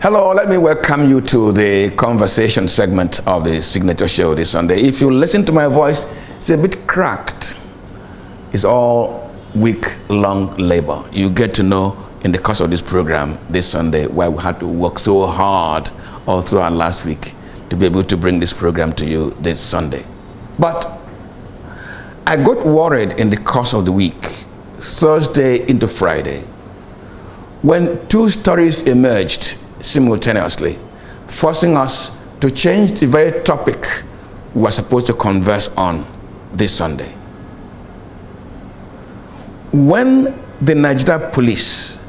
Hello, let me welcome you to the conversation segment of the Signature Show this Sunday. If you listen to my voice, it's a bit cracked. It's all week-long labor. You get to know in the course of this program this Sunday why we had to work so hard all throughout last week to be able to bring this program to you this Sunday. But I got worried in the course of the week, Thursday into Friday, when two stories emerged simultaneously, forcing us to change the very topic we were supposed to converse on this Sunday. When the Nigeria police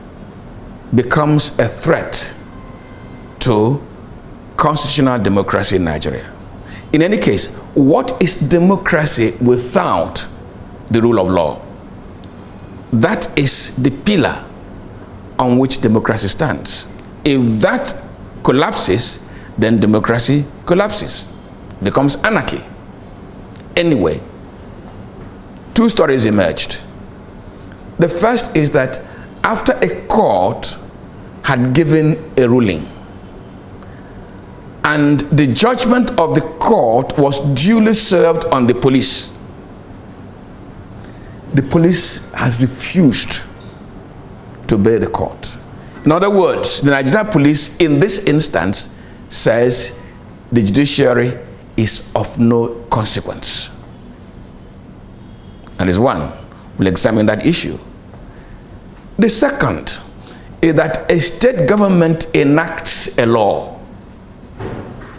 becomes a threat to constitutional democracy in Nigeria. In any case, what is democracy without the rule of law? That is the pillar on which democracy stands. If that collapses, then democracy collapses, becomes anarchy. Anyway, two stories emerged. The first is that after a court had given a ruling, and the judgment of the court was duly served on the police has refused to obey the court. In other words, the Nigeria police in this instance says the judiciary is of no consequence. And is one. We'll examine that issue. The second is that a state government enacts a law.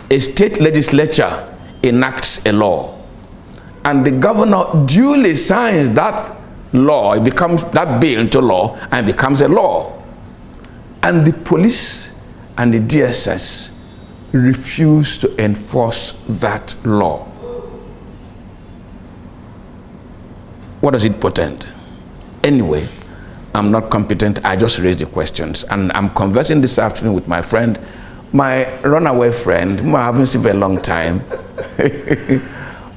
A state legislature enacts a law. And the governor duly signs that law, it becomes that bill into law and becomes a law. And the police and the DSS refuse to enforce that law. What does it portend? Anyway, I'm not competent. I just raised the questions. And I'm conversing this afternoon with my friend, my runaway friend, whom I haven't seen for a long time,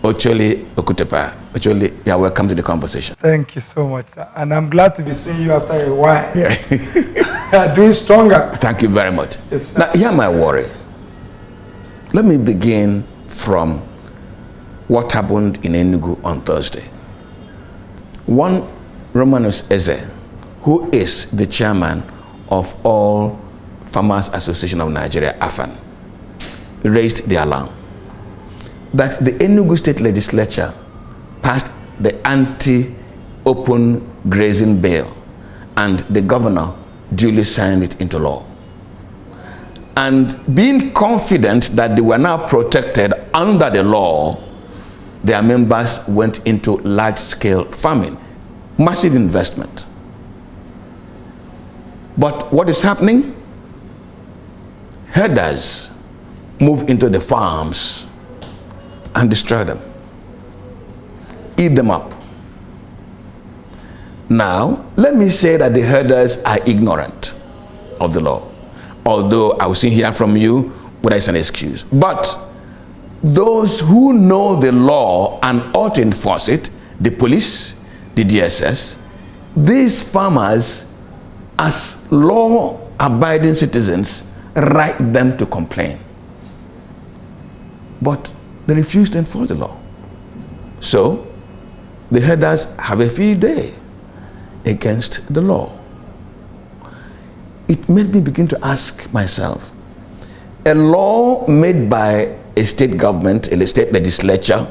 Ocholi Okutepa. Ocholi, you're welcome to the conversation. Thank you so much, sir. And I'm glad to be seeing you after a while. Yeah. Doing stronger. Thank you very much. Yes, sir. Now, here's my worry. Let me begin from what happened in Enugu on Thursday. One Romanus Eze, who is the chairman of all Farmers Association of Nigeria, AFAN, raised the alarm that the Enugu State Legislature passed the anti-open grazing bill and the governor duly signed it into law. And being confident that they were now protected under the law, their members went into large-scale farming, massive investment. But what is happening? Herders move into the farms and destroy them, eat them up. Now, let me say that the herders are ignorant of the law, although I will soon hear from you whether it's an excuse. But those who know the law and ought to enforce it, the police, the DSS, these farmers, as law-abiding citizens, write them to complain. But they refuse to enforce the law. So, the herders have a field day against the law. It made me begin to ask myself, a law made by a state government, a state legislature,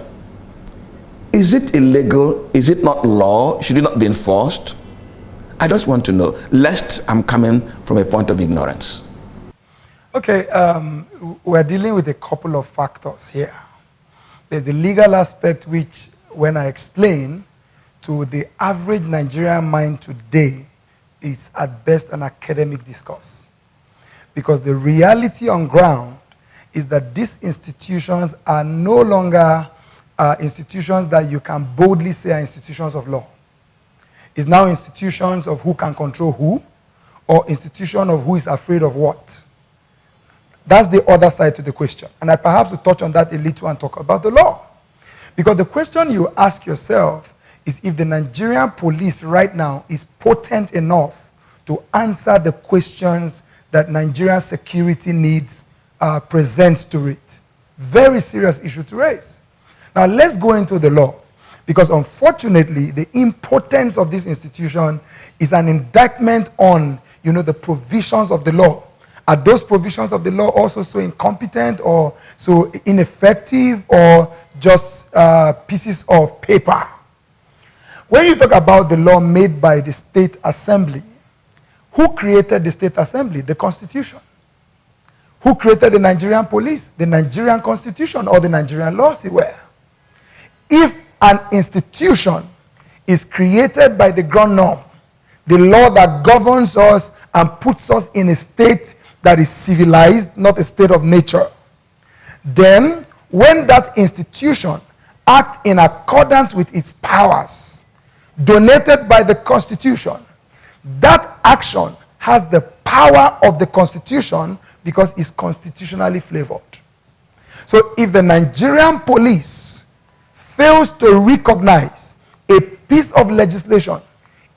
is it illegal? Is it not law? Should it not be enforced? I just want to know, lest I'm coming from a point of ignorance. Okay, we're dealing with a couple of factors here. There's the legal aspect which, when I explain to the average Nigerian mind today, is at best an academic discourse. Because the reality on ground is that these institutions are no longer institutions that you can boldly say are institutions of law. It's now institutions of who can control who, or institution of who is afraid of what. That's the other side to the question. And I perhaps will touch on that a little and talk about the law. Because the question you ask yourself is if the Nigerian police right now is potent enough to answer the questions that Nigerian security needs presents to it. Very serious issue to raise. Now let's go into the law, because unfortunately the importance of this institution is an indictment on the provisions of the law. Are those provisions of the law also so incompetent or so ineffective or just pieces of paper? When you talk about the law made by the State Assembly, who created the State Assembly? The Constitution. Who created the Nigerian police? The Nigerian Constitution or the Nigerian laws? If an institution is created by the ground norm, the law that governs us and puts us in a state that is civilized, not a state of nature, then when that institution acts in accordance with its powers donated by the Constitution, that action has the power of the Constitution because it's constitutionally flavored. So if the Nigerian police fails to recognize a piece of legislation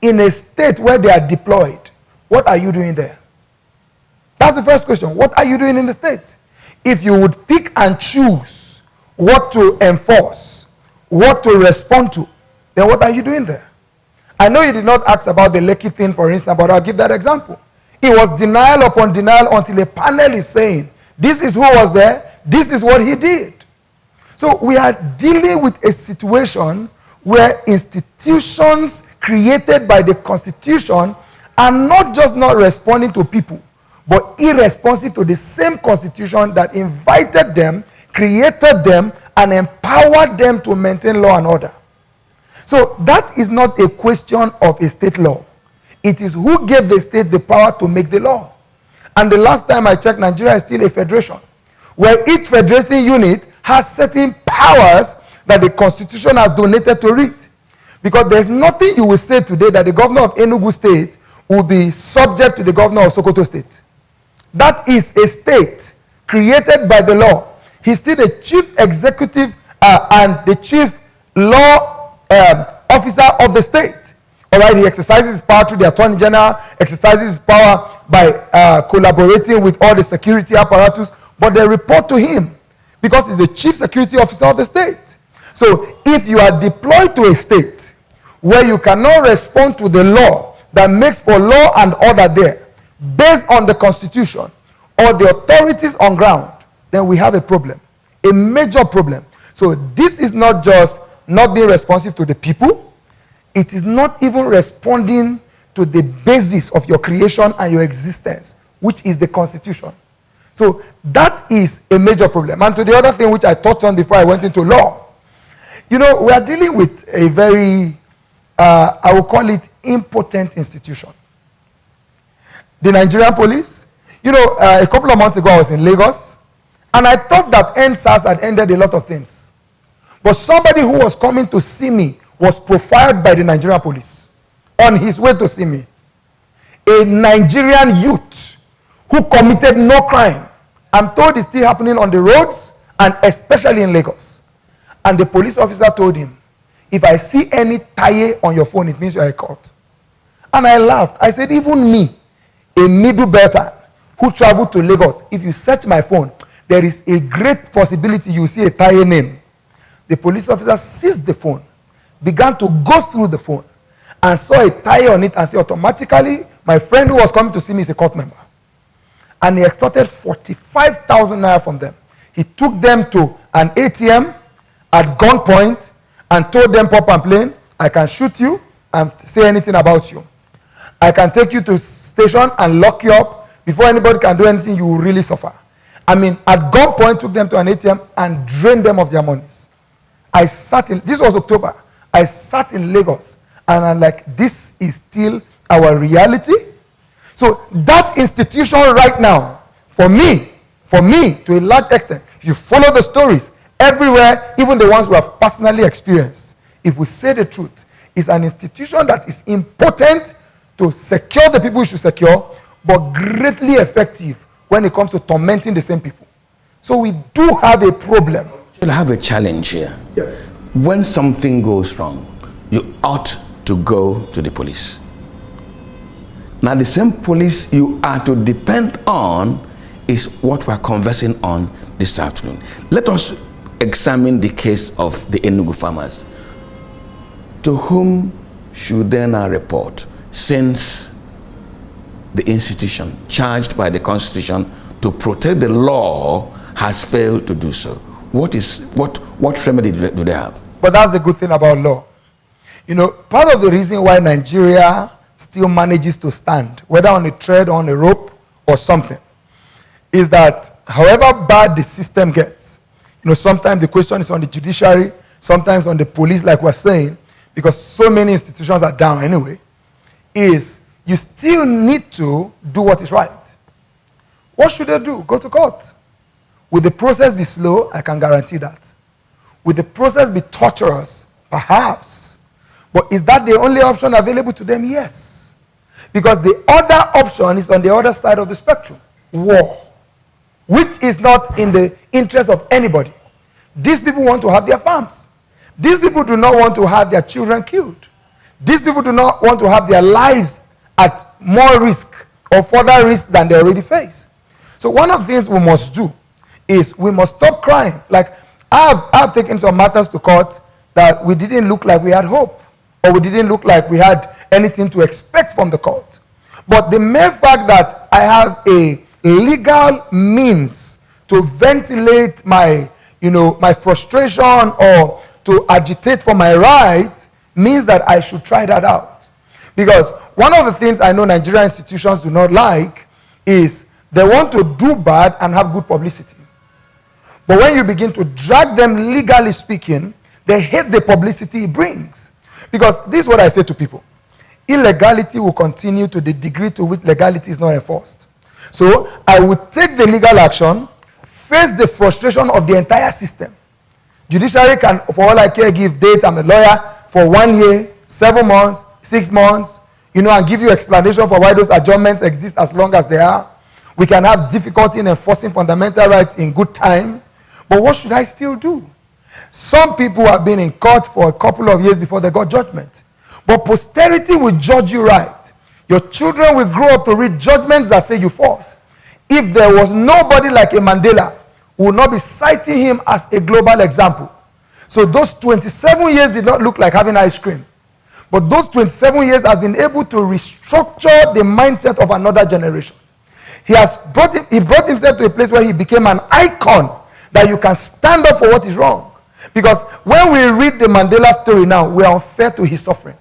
in a state where they are deployed, what are you doing there? That's the first question. What are you doing in the state? If you would pick and choose what to enforce, what to respond to, then what are you doing there? I know you did not ask about the Lekki thing, for instance, but I'll give that example. It was denial upon denial until a panel is saying, this is who was there, this is what he did. So we are dealing with a situation where institutions created by the Constitution are not just not responding to people, but irresponsive to the same Constitution that invited them, created them, and empowered them to maintain law and order. So that is not a question of a state law. It is who gave the state the power to make the law. And the last time I checked, Nigeria is still a federation, where each federating unit has certain powers that the Constitution has donated to it. Because there's nothing you will say today that the governor of Enugu State will be subject to the governor of Sokoto State. That is a state created by the law. He's still the chief executive and the chief law officer of the state. All right, he exercises his power through the Attorney General, exercises his power by collaborating with all the security apparatus, but they report to him because he's the chief security officer of the state. So if you are deployed to a state where you cannot respond to the law that makes for law and order there, based on the Constitution or the authorities on ground, then we have a problem, a major problem. So this is not just not being responsive to the people, it is not even responding to the basis of your creation and your existence, which is the Constitution. So that is a major problem. And to the other thing which I touched on before I went into law, we are dealing with a very, I will call it impotent institution. The Nigerian police, a couple of months ago I was in Lagos, and I thought that NSAS had ended a lot of things. But somebody who was coming to see me was profiled by the Nigerian police on his way to see me. A Nigerian youth who committed no crime. I'm told it's still happening on the roads and especially in Lagos. And the police officer told him, if I see any taye on your phone, it means you are caught. And I laughed. I said, even me, a middle belter who traveled to Lagos, if you search my phone, there is a great possibility you see a taye name. The police officer seized the phone, began to go through the phone, and saw a taye on it and said, automatically, my friend who was coming to see me is a court member. And he extorted 45,000 naira from them. He took them to an ATM at gunpoint and told them, pop and plain, I can shoot you and say anything about you. I can take you to station and lock you up. Before anybody can do anything, you will really suffer. I mean, at gunpoint, took them to an ATM and drained them of their monies. This was October. I sat in Lagos and I'm like, this is still our reality. So that institution right now, for me, to a large extent, if you follow the stories everywhere, even the ones we have personally experienced, if we say the truth, is an institution that is important to secure the people we should secure, but greatly effective when it comes to tormenting the same people. So we do have a problem. I have a challenge here. Yes. When something goes wrong, you ought to go to the police. Now, the same police you are to depend on is what we're conversing on this afternoon. Let us examine the case of the Enugu farmers. To whom should they now report, since the institution charged by the Constitution to protect the law has failed to do so? What remedy do they have? But that's the good thing about law. You know, part of the reason why Nigeria still manages to stand, whether on a thread or on a rope or something, is that however bad the system gets, you know, sometimes the question is on the judiciary, sometimes on the police, like we're saying, because so many institutions are down anyway, is you still need to do what is right. What should they do? Go to court. Will the process be slow? I can guarantee that. Will the process be torturous? Perhaps. But is that the only option available to them? Yes. Because the other option is on the other side of the spectrum. War. Which is not in the interest of anybody. These people want to have their farms. These people do not want to have their children killed. These people do not want to have their lives at more risk or further risk than they already face. So one of the things we must do is we must stop crying. Like, I've taken some matters to court that we didn't look like we had hope, or we didn't look like we had anything to expect from the court. But the mere fact that I have a legal means to ventilate my, my frustration or to agitate for my rights means that I should try that out. Because one of the things I know Nigerian institutions do not like is they want to do bad and have good publicity. But when you begin to drag them, legally speaking, they hate the publicity it brings. Because this is what I say to people. Illegality will continue to the degree to which legality is not enforced. So I would take the legal action, face the frustration of the entire system. Judiciary can, for all I care, give dates. I'm a lawyer for 1 year, 7 months, 6 months, and give you explanation for why those adjournments exist as long as they are. We can have difficulty in enforcing fundamental rights in good time. But what should I still do? Some people have been in court for a couple of years before they got judgment. But posterity will judge you right. Your children will grow up to read judgments that say you fought. If there was nobody like a Mandela, we would not be citing him as a global example. So those 27 years did not look like having ice cream. But those 27 years has been able to restructure the mindset of another generation. He brought himself to a place where he became an icon that you can stand up for what is wrong. Because when we read the Mandela story now, we are unfair to his suffering.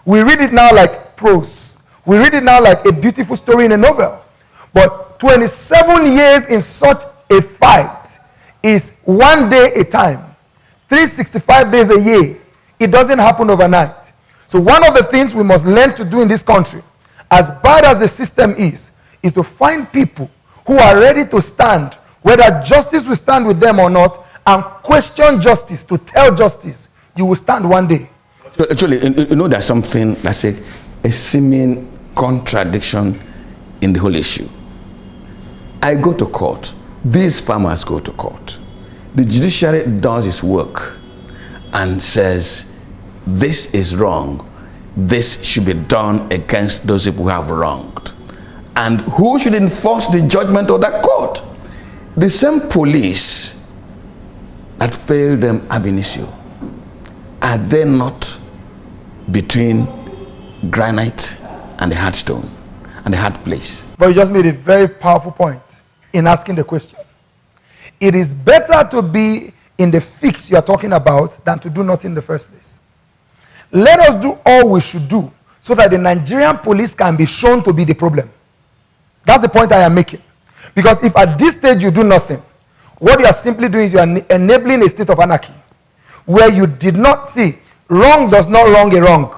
We read it now like prose. We read it now like a beautiful story in a novel. But 27 years in such a fight is 1 day a time. 365 days a year. It doesn't happen overnight. So one of the things we must learn to do in this country, as bad as the system is to find people who are ready to stand, whether justice will stand with them or not, and question justice, to tell justice. You will stand one day. Actually, there's something that's a seeming contradiction in the whole issue. I go to court. These farmers go to court. The judiciary does its work and says, this is wrong. This should be done against those people who have wronged. And who should enforce the judgment of that court? The same police that failed them ab initio. Are they not between granite and the hard stone and the hard place? But you just made a very powerful point in asking the question. It is better to be in the fix you are talking about than to do nothing in the first place. Let us do all we should do so that the Nigerian police can be shown to be the problem. That's the point I am making. Because if at this stage you do nothing, what you are simply doing is you are enabling a state of anarchy where you did not see wrong does not wrong a wrong.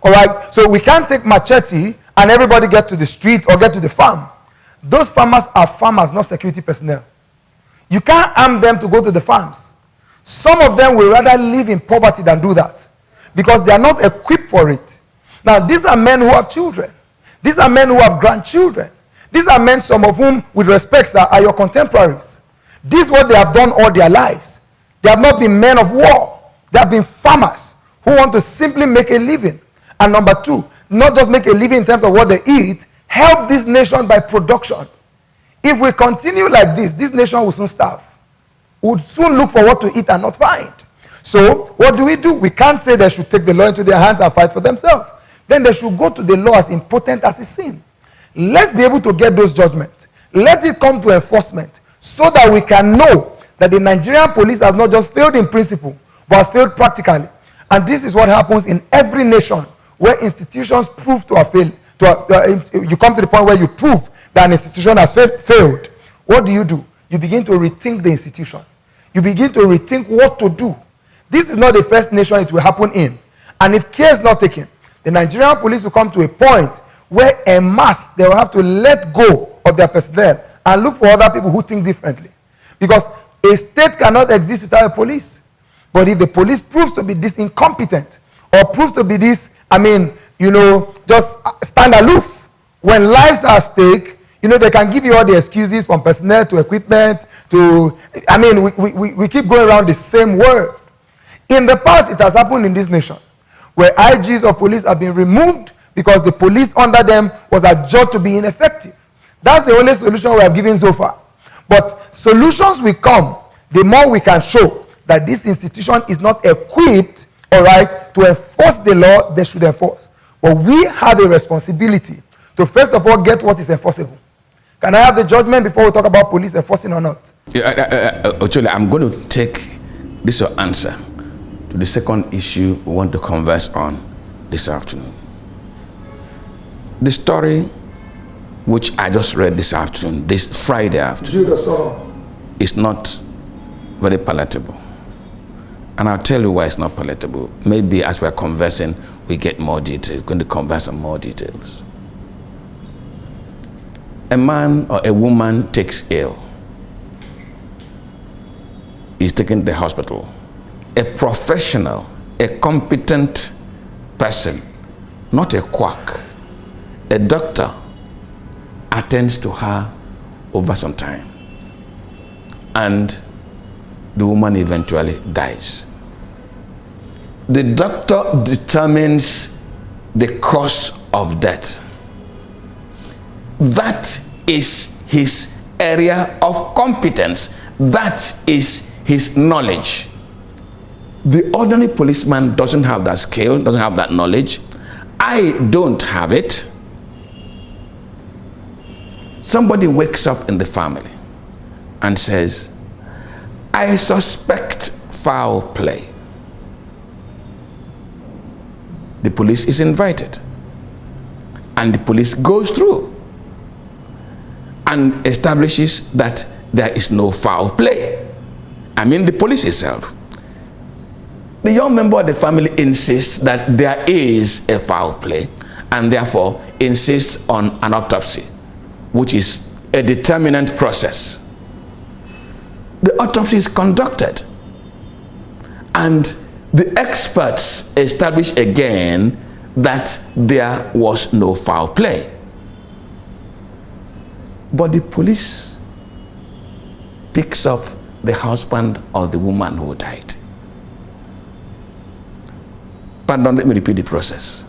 All right? So we can't take machete and everybody get to the street or get to the farm. Those farmers are farmers, not security personnel. You can't arm them to go to the farms. Some of them will rather live in poverty than do that because they are not equipped for it. Now, these are men who have children. These are men who have grandchildren. These are men, some of whom, with respect, are your contemporaries. This is what they have done all their lives. They have not been men of war. They have been farmers who want to simply make a living. And number two, not just make a living in terms of what they eat, help this nation by production. If we continue like this nation will soon starve. We'll soon look for what to eat and not find. So what do? We can't say they should take the law into their hands and fight for themselves. Then they should go to the law as impotent as it seems. Let's be able to get those judgments. Let it come to enforcement so that we can know that the Nigerian police has not just failed in principle, but has failed practically. And this is what happens in every nation where institutions prove to have failed. You come to the point where you prove that an institution has failed. What do? You begin to rethink the institution. You begin to rethink what to do. This is not the first nation it will happen in. And if care is not taken, the Nigerian police will come to a point where en masse they will have to let go of their personnel and look for other people who think differently. Because a state cannot exist without a police. But if the police proves to be this incompetent or proves to be this, just stand aloof when lives are at stake, they can give you all the excuses from personnel to equipment to, we keep going around the same words. In the past, it has happened in this nation where IGs of police have been removed because the police under them was adjudged to be ineffective. That's the only solution we have given so far. But solutions will come the more we can show that this institution is not equipped, all right, to enforce the law they should enforce. But we have a responsibility to first of all get what is enforceable. Can I have the judgment before we talk about police enforcing or not? Ocholi, I'm going to take this your answer to the second issue we want to converse on this afternoon. The story which I just read this afternoon, this Friday afternoon, is not very palatable. And I'll tell you why it's not palatable. Maybe as we're conversing, we get more details. We're going to converse on more details. A man or a woman takes ill. He's taken to the hospital. A professional, a competent person, not a quack, a doctor, attends to her over some time. And the woman eventually dies. The doctor determines the cause of death. That is his area of competence. That is his knowledge. The ordinary policeman doesn't have that skill, doesn't have that knowledge. I don't have it. Somebody wakes up in the family and says, I suspect foul play. The police is invited. And the police goes through and establishes that there is no foul play. The police itself. The young member of the family insists that there is a foul play and therefore insists on an autopsy, which is a determinant process. The autopsy is conducted and the experts establish again that there was no foul play. But the police picks up the husband of the woman who died. Pardon, let me repeat the process.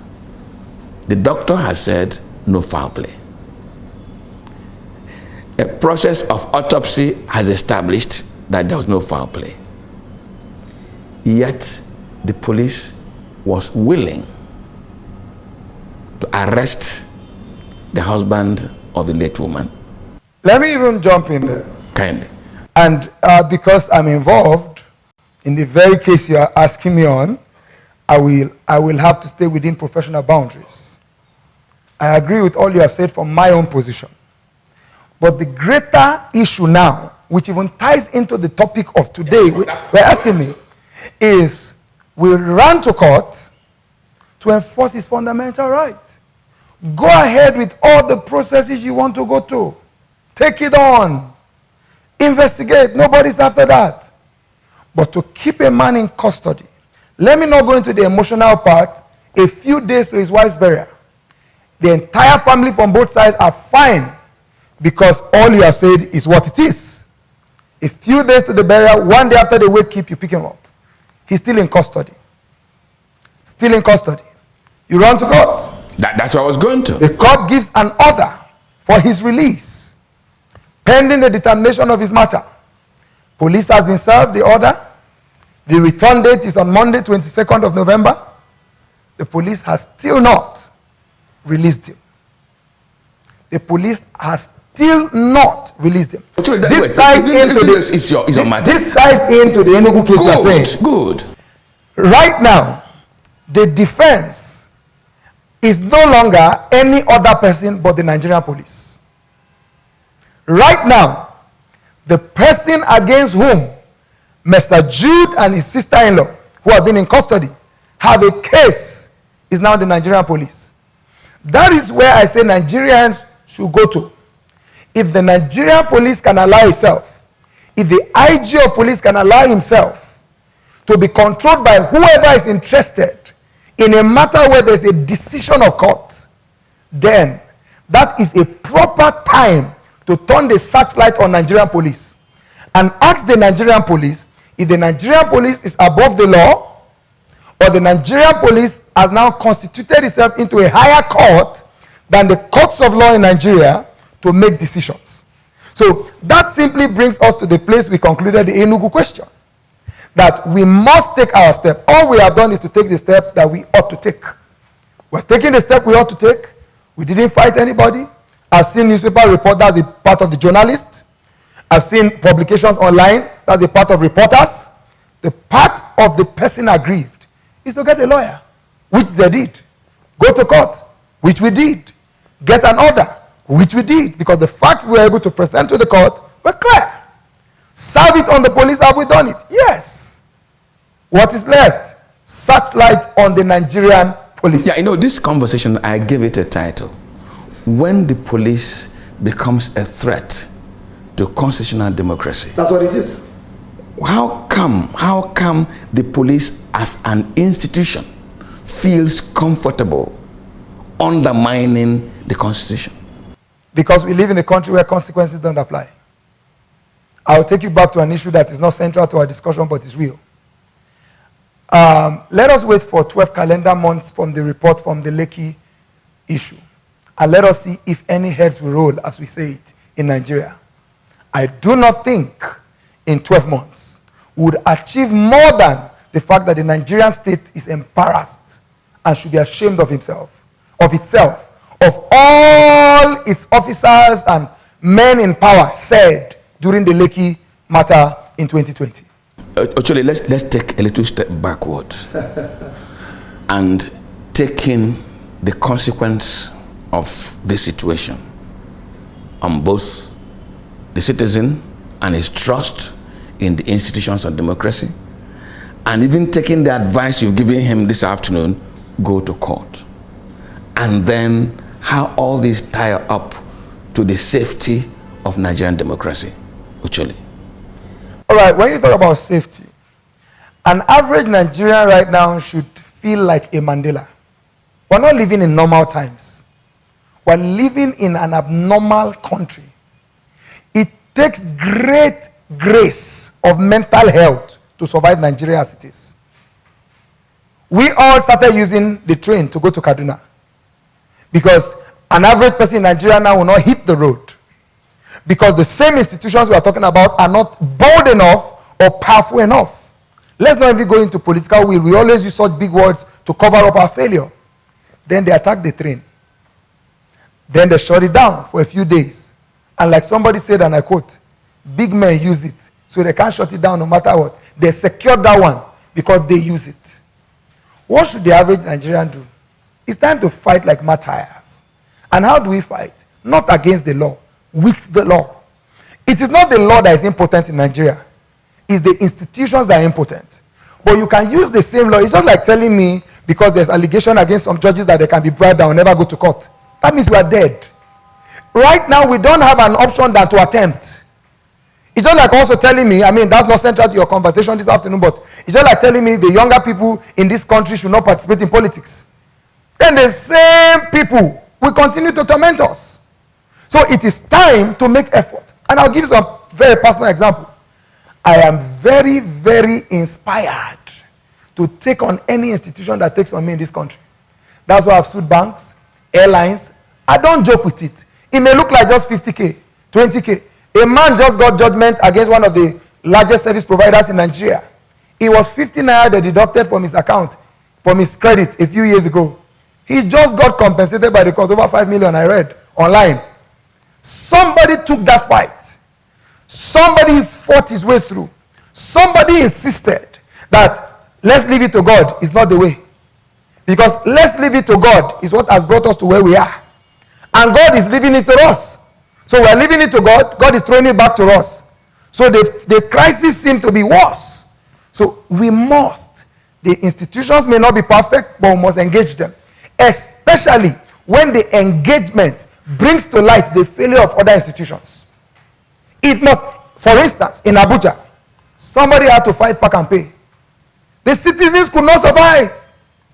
The doctor has said no foul play. A process of autopsy has established that there was no foul play. Yet the police was willing to arrest the husband of the late woman. Let me even jump in there. Kindly. And because I'm involved in the very case you are asking me on, I will have to stay within professional boundaries. I agree with all you have said from my own position. But the greater issue now, which even ties into the topic of today, we're asking me, is we run to court to enforce his fundamental right. Go ahead with all the processes you want to go to. Take it on. Investigate. Nobody's after that. But to keep a man in custody, let me not go into the emotional part, a few days to his wife's burial. The entire family from both sides are fine because all you have said is what it is. A few days to the burial, one day after they wake up, you pick him up. He's still in custody. Still in custody. You run to court. That's where I was going to. The court gives an order for his release, pending the determination of his matter. Police has been served the order. The return date is on Monday, 22nd of November. The police has still not released him. The police has still not released him. This ties into the Enugu case we are saying. Good. Right now, the defense is no longer any other person but the Nigerian police. Right now, the person against whom Mr. Jude and his sister-in-law, who have been in custody, have a case is now the Nigerian police. That is where I say Nigerians should go to. If the Nigerian police can allow itself, if the IG of police can allow himself to be controlled by whoever is interested in a matter where there's a decision of court, then that is a proper time to turn the searchlight on Nigerian police and ask the Nigerian police if the Nigerian police is above the law, or the Nigerian police has now constituted itself into a higher court than the courts of law in Nigeria to make decisions. So that simply brings us to the place we concluded the Enugu question, that we must take our step. All we have done is to take the step that we ought to take. We're taking the step we ought to take. We didn't fight anybody. I've seen newspaper report, that's the part of the journalist. I've seen publications online, that's the part of reporters. The part of the person aggrieved is to get a lawyer, which they did. Go to court, which we did. Get an order, which we did, because the facts we were able to present to the court were clear. Serve it on the police, have we done it? Yes. What is left? Searchlight on the Nigerian police. Yeah, this conversation, I give it a title. When the police becomes a threat to constitutional democracy. That's what it is. How come the police as an institution feels comfortable undermining the Constitution? Because we live in a country where consequences don't apply. I'll take you back to an issue that is not central to our discussion, but is real. Let us wait for 12 calendar months from the report from the Lekki issue. And let us see if any heads will roll, as we say it, in Nigeria. I do not think in 12 months would achieve more than the fact that the Nigerian state is embarrassed and should be ashamed of itself, of all its officers and men in power said during the Lekki matter in 2020. Actually, let's take a little step backwards and take in the consequence of this situation on both the citizen and his trust in the institutions of democracy, and even taking the advice you've given him this afternoon, go to court. And then how all these tie up to the safety of Nigerian democracy, actually. All right, when you talk about safety, an average Nigerian right now should feel like a Mandela. We're not living in normal times. We're living in an abnormal country. It takes great grace of mental health to survive Nigeria as it is. We all started using the train to go to Kaduna because an average person in Nigeria now will not hit the road because the same institutions we are talking about are not bold enough or powerful enough. Let's not even go into political will. We always use such big words to cover up our failure. Then they attack the train. Then they shut it down for a few days. And like somebody said, and I quote, big men use it, so they can't shut it down no matter what. They secure that one because they use it. What should the average Nigerian do? It's time to fight like martyrs. And how do we fight? Not against the law, with the law. It is not the law that is impotent in Nigeria. It's the institutions that are impotent. But you can use the same law. It's just like telling me because there's allegation against some judges that they can be bribed and will never go to court. That means we are dead. Right now, we don't have an option than to attempt. It's just like also telling me, that's not central to your conversation this afternoon, but it's just like telling me the younger people in this country should not participate in politics. Then the same people will continue to torment us. So it is time to make effort. And I'll give you some very personal example. I am very, very inspired to take on any institution that takes on me in this country. That's why I've sued banks. airlines. I don't joke with it. It may look like just 50K, 20K. A man just got judgment against one of the largest service providers in Nigeria. It was 50 naira they deducted from his account, from his credit a few years ago. He just got compensated by the court over 5 million, I read online. Somebody took that fight. Somebody fought his way through. Somebody insisted that let's leave it to God is not the way. Because let's leave it to God is what has brought us to where we are. And God is leaving it to us. So we are leaving it to God. God is throwing it back to us. So the crisis seems to be worse. So we must. The institutions may not be perfect, but we must engage them. Especially when the engagement brings to light the failure of other institutions. It must, for instance, in Abuja, somebody had to fight Park and Pay. The citizens could not survive.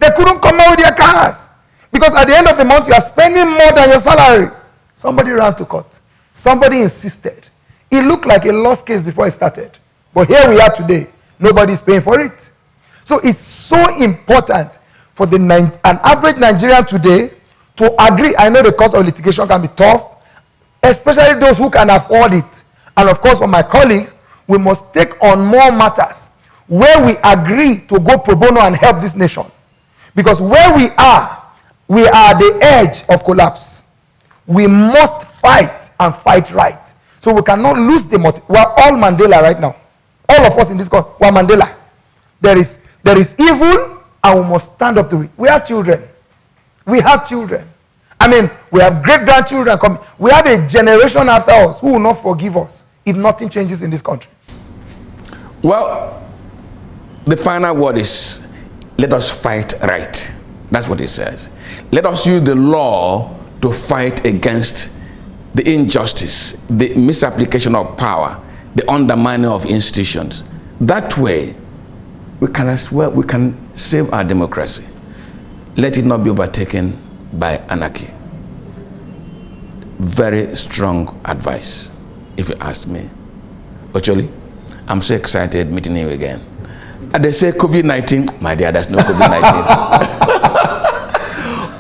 They couldn't come out with their cars. Because at the end of the month, you are spending more than your salary. Somebody ran to court. Somebody insisted. It looked like a lost case before it started. But here we are today. Nobody's paying for it. So it's so important for an average Nigerian today to agree. I know the cost of litigation can be tough, especially those who can afford it. And of course, for my colleagues, we must take on more matters where we agree to go pro bono and help this nation. Because where we are the edge of collapse. We must fight and fight right. So we cannot lose the motive. We are all Mandela right now. All of us in this country, we are Mandela. There is evil and we must stand up to it. We have children. We have children. I mean, we have great-grandchildren coming. We have a generation after us who will not forgive us if nothing changes in this country. Well, the final word is, let us fight right. That's what it says. Let us use the law to fight against the injustice, the misapplication of power, the undermining of institutions. That way, we can save our democracy. Let it not be overtaken by anarchy. Very strong advice, if you ask me. Ocholi, I'm so excited meeting you again. And they say COVID-19, my dear, there's no COVID-19.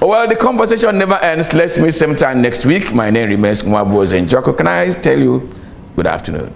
Well, the conversation never ends. Let's meet same time next week. My name remains Mwabu Zenjoko. Can I tell you good afternoon?